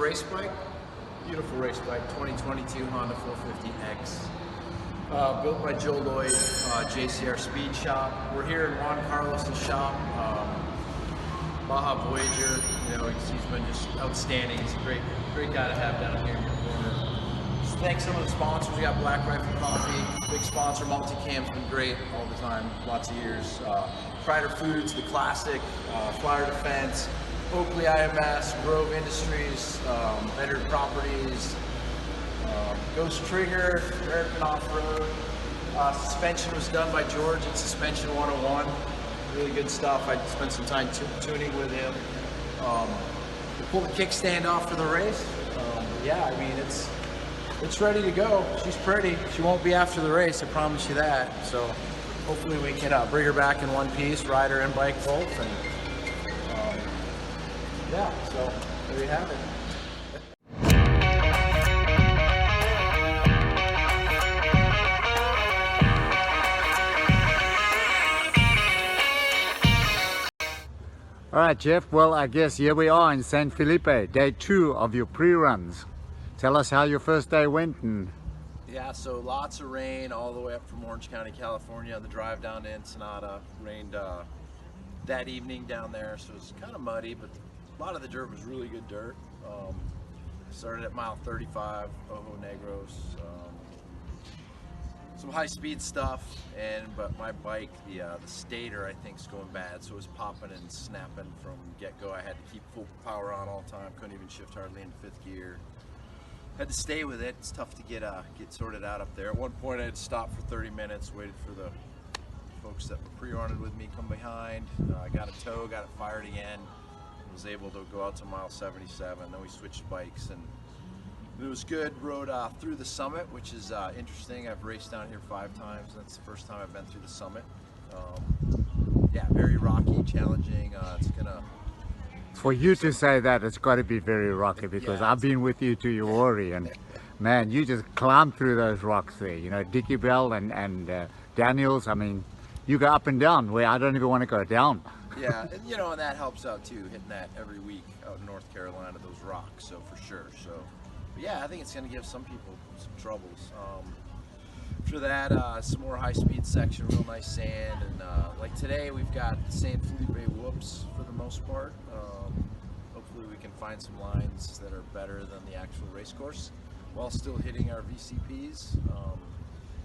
race bike, beautiful race bike, 2022 Honda 450X. Built by Joe Lloyd, JCR Speed Shop. We're here in Juan Carlos' shop. Baja Voyager, he's been just outstanding. He's a great guy to have down here in your corner. Just thank some of the sponsors. We got Black Rifle Coffee, big sponsor. Multicam's been great all the time, lots of years. Crider Foods, The Classic, Flyer Defense, Oakley IMS, Grove Industries, Benrud Properties, Ghost Trigger, American Off-Road. Suspension was done by George at Suspension 101. Really good stuff. I spent some time tuning with him. We pulled the kickstand off for the race. Yeah, I mean, it's ready to go. She's pretty. She won't be after the race, I promise you that. So hopefully we can bring her back in one piece, rider and bike both. And yeah, so there you have it. All right, Jeff, well, I guess here we are in San Felipe, day 2 of your pre-runs. Tell us how your first day went. Yeah, so lots of rain all the way up from Orange County, California. The drive down to Ensenada rained that evening down there, so it was kind of muddy, but a lot of the dirt was really good dirt. Started at mile 35, Ojo Negros. Some high-speed stuff, but my bike, the stator, I think, is going bad, so it was popping and snapping from get-go. I had to keep full power on all the time. Couldn't even shift hardly in 5th gear. Had to stay with it. It's tough to get sorted out up there. At one point, I had to stop for 30 minutes, waited for the folks that were pre-running with me come behind. I got a tow, got it fired again, was able to go out to mile 77. Then we switched bikes, and it was good. Rode through the summit, which is interesting. I've raced down here 5 times. That's the first time I've been through the summit. Yeah, very rocky, challenging. It's gonna. For you to say that, it's got to be very rocky, because Yeah, I've been with you to Uori, and man, you just climb through those rocks there. Dickey Bell and Daniels. I mean, you go up and down where I don't even want to go down. Yeah, and that helps out too, hitting that every week out in North Carolina, those rocks. So for sure. So. Yeah, I think it's going to give some people some troubles. After that, some more high-speed section, real nice sand, and like today we've got San Felipe whoops for the most part. Hopefully we can find some lines that are better than the actual race course while still hitting our VCPs.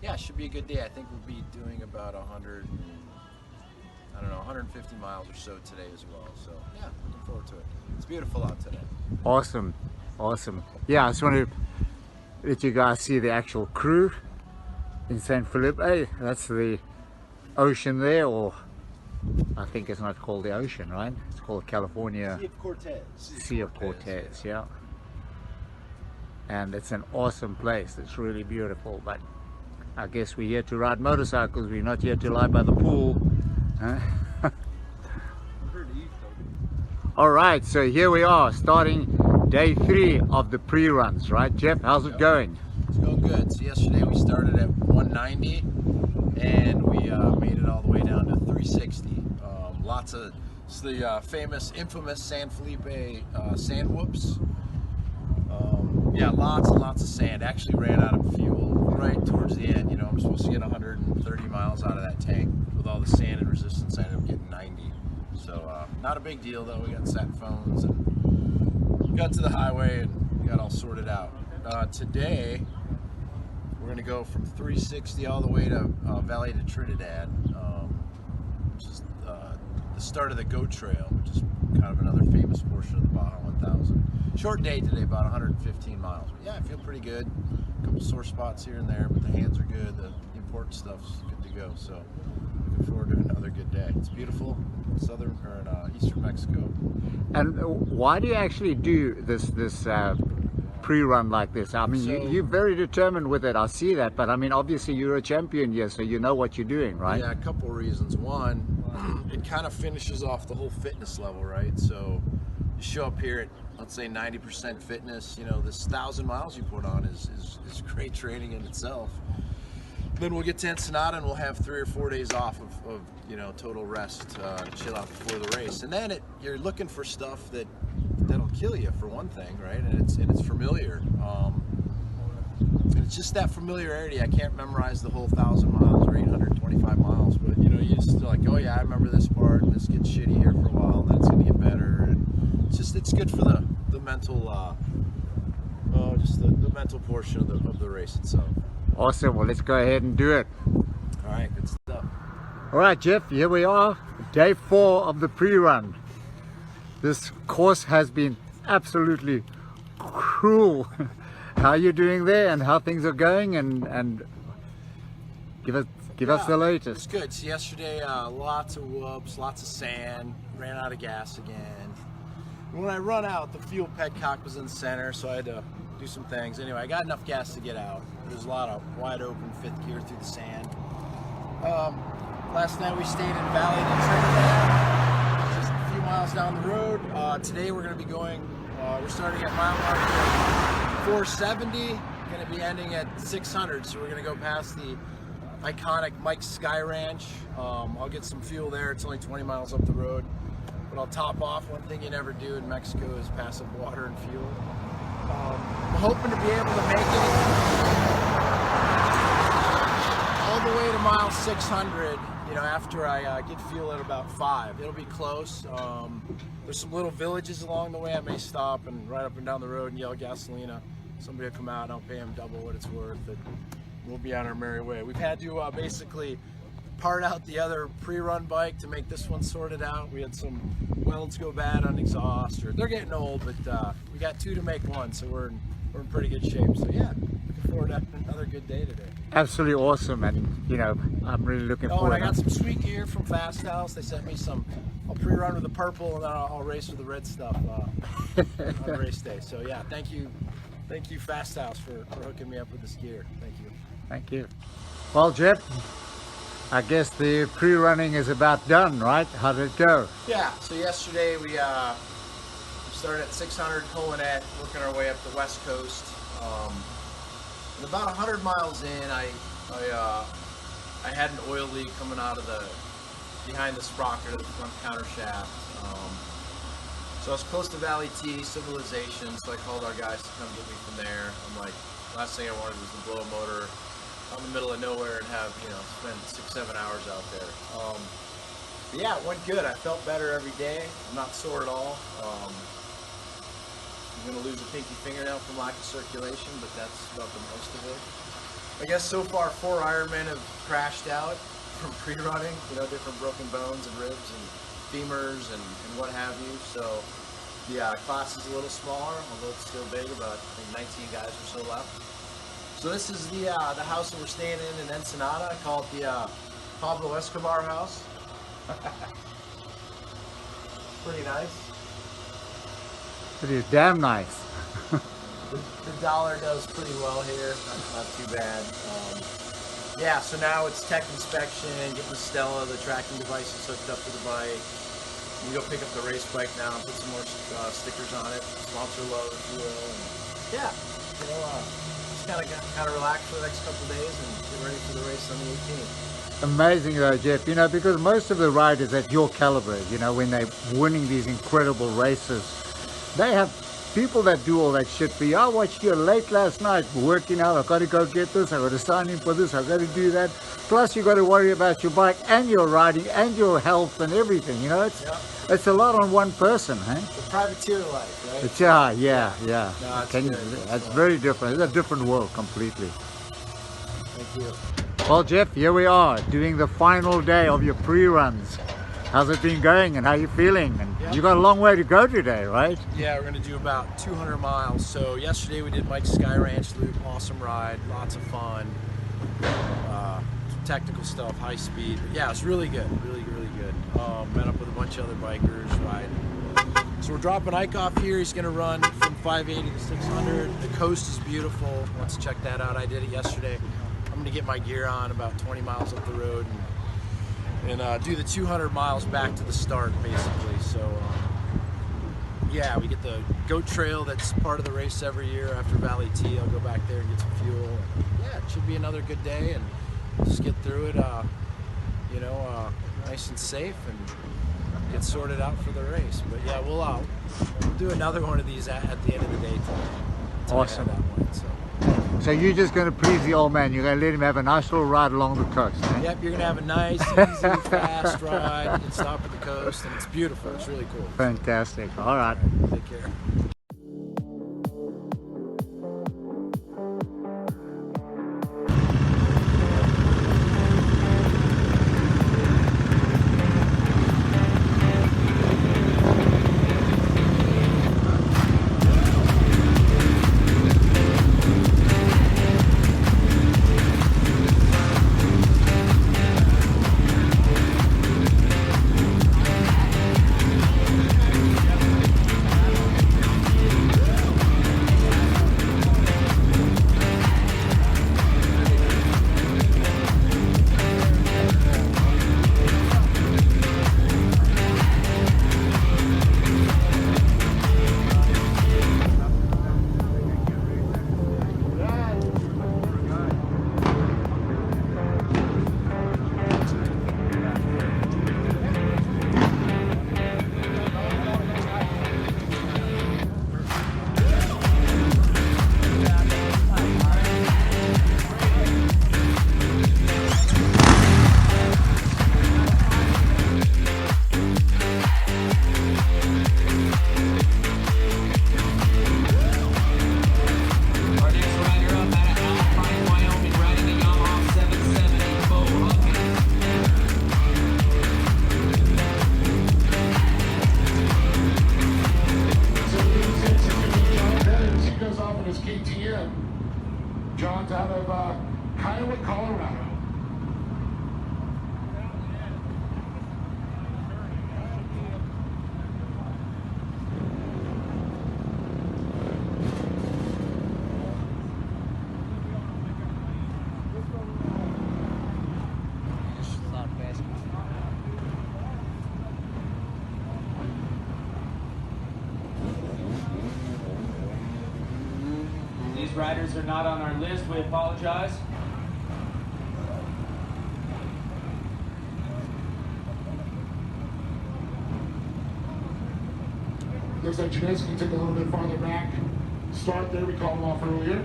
Yeah, it should be a good day. I think we'll be doing about 150 miles or so today as well. So yeah, looking forward to it. It's beautiful out today. Awesome. Yeah, I just want to let you guys see the actual crew in San Felipe. That's the ocean there, or I think it's not called the ocean, right? It's called California Sea of Cortez. Sea of Cortez, yeah. And it's an awesome place. It's really beautiful, but I guess we're here to ride motorcycles. We're not here to lie by the pool. Huh? All right, so here we are, starting day 3 of the pre-runs, right, Jeff? How's it going? It's going good. So yesterday we started at 190, and we made it all the way down to 360. Lots of the infamous San Felipe sand whoops. Yeah, lots and lots of sand. Actually ran out of fuel right towards the end. I'm supposed to get 130 miles out of that tank. With all the sand and resistance, I ended up getting 90. So not a big deal though. We got set phones and got to the highway and got all sorted out. Today we're going to go from 360 all the way to Valley de Trinidad, which is the start of the Goat Trail, which is kind of another famous portion of the Baja 1000. Short day today, about 115 miles. But yeah, I feel pretty good. A couple sore spots here and there, but the hands are good. The important stuff's good to go. So looking forward to another good day. It's beautiful, southern or eastern Mexico. And why do you actually do this pre-run like this? I mean, you're very determined with it. I see that, but I mean, obviously you're a champion here, so you know what you're doing, right? Yeah, a couple of reasons. One, it kind of finishes off the whole fitness level, right? So you show up here at, let's say, 90% fitness. This 1,000 miles you put on is great training in itself. Then we'll get to Ensenada and we'll have 3 or 4 days off of total rest to chill out before the race. And then you're looking for stuff that that'll kill you for one thing, right? And it's familiar. And it's just that familiarity. I can't memorize the whole 1,000 miles or 825 miles, but you know, you just like, oh yeah, I remember this part, and this gets shitty here for a while, and then it's gonna get better. And it's good for the mental, just the mental portion of the race itself. Awesome. Well, let's go ahead and do it. All right, good stuff. All right, Jeff, here we are, day 4 of the pre-run. This course has been absolutely cruel. How are you doing there, and how things are going, and give us the latest. It's good. So yesterday, lots of whoops, lots of sand, ran out of gas again. When I run out, the fuel petcock was in the center, so I had to do some things. Anyway, I got enough gas to get out. There's a lot of wide open 5th gear through the sand. Last night we stayed in Valley de Trinidad, just a few miles down the road. Today we're going to be going, we're starting at mile mark 470, going to be ending at 600, so we're going to go past the iconic Mike's Sky Ranch. I'll get some fuel there. It's only 20 miles up the road, but I'll top off. One thing you never do in Mexico is pass up water and fuel. I'm hoping to be able to make it all the way to mile 600, you know, after I get fuel at about 5. It'll be close. There's some little villages along the way. I may stop and ride up and down the road and yell gasolina. Somebody will come out and I'll pay them double what it's worth. And we'll be on our merry way. We've had to basically part out the other pre-run bike to make this one sorted out. We had some welds go bad on exhaust, or they're getting old, but we got 2 to make 1, so we're in pretty good shape. So yeah, looking forward to another good day today. Absolutely awesome, and you know, I'm really looking forward. Oh, and I got some sweet gear from Fast House. They sent me some. I'll pre-run with the purple, and then I'll race with the red stuff on race day. So yeah, thank you Fast House for hooking me up with this gear. Thank you. Thank you. Well, Jeff, I guess the pre-running is about done, right? How did it go? Yeah, so yesterday we started at 600 Colonet, working our way up the west coast. And about 100 miles in, I had an oil leak coming out of behind the sprocket of the front counter shaft. So I was close to Valley T, Civilization, so I called our guys to come get me from there. I'm like, last thing I wanted was to blow a motor out in the middle of nowhere and have, you know, spend 6-7 hours out there. But yeah, it went good. I felt better every day. I'm not sore at all. I'm going to lose a pinky fingernail from lack of circulation, but that's about the most of it. I guess so far 4 Ironmen have crashed out from pre-running, you know, different broken bones and ribs and femurs and what have you. So the class is a little smaller, although it's still big, about I think 19 guys or so left. So this is the house that we're staying in Ensenada. I call it the Pablo Escobar house. Pretty nice. It is damn nice. The dollar does pretty well here, not too bad. Yeah, so now it's tech inspection, getting the Stella, the tracking devices hooked up to the bike. You go pick up the race bike now and put some more stickers on it, sponsor love, if you will. And yeah, you know, just kind of relax for the next couple of days and get ready for the race on the 18th. Amazing though, Jeff, you know, because most of the riders at your caliber, you know, when they're winning these incredible races, they have people that do all that shit for you. I watched you late last night working out. I got to go get this, I got to sign in for this, I got to do that. Plus you got to worry about your bike and your riding and your health and everything, you know. It's a lot on one person, huh? The privateer life, right? It's, yeah. No, That's very different. It's a different world completely. Thank you. Well, Jeff, here we are doing the final day of your pre-runs. How's it been going and how are you feeling? And you got a long way to go today, right? Yeah, we're going to do about 200 miles. So yesterday we did Mike's Sky Ranch Loop, awesome ride, lots of fun, technical stuff, high speed. But yeah, it's really good, really good. Met up with a bunch of other bikers riding. So we're dropping Ike off here. He's going to run from 580 to 600. The coast is beautiful. Let's check that out. I did it yesterday. I'm going to get my gear on about 20 miles up the road and do the 200 miles back to the start, basically. So yeah, we get the goat trail that's part of the race every year after Valley T. I'll go back there and get some fuel. Yeah, it should be another good day and just get through it, you know, nice and safe, and get sorted out for the race. But yeah, we'll do another one of these at the end of the day today. Awesome. That one, so. So you're just going to please the old man. You're going to let him have a nice little ride along the coast. Eh? Yep, you're gonna have a nice, easy, fast ride. You can stop at the coast, and it's beautiful. It's really cool. Fantastic. All right. Take care. John's out of Kiowa, Colorado. These riders are not on our list. We apologize. Looks like Janet's can take a little bit farther back. Start there, we called him off earlier.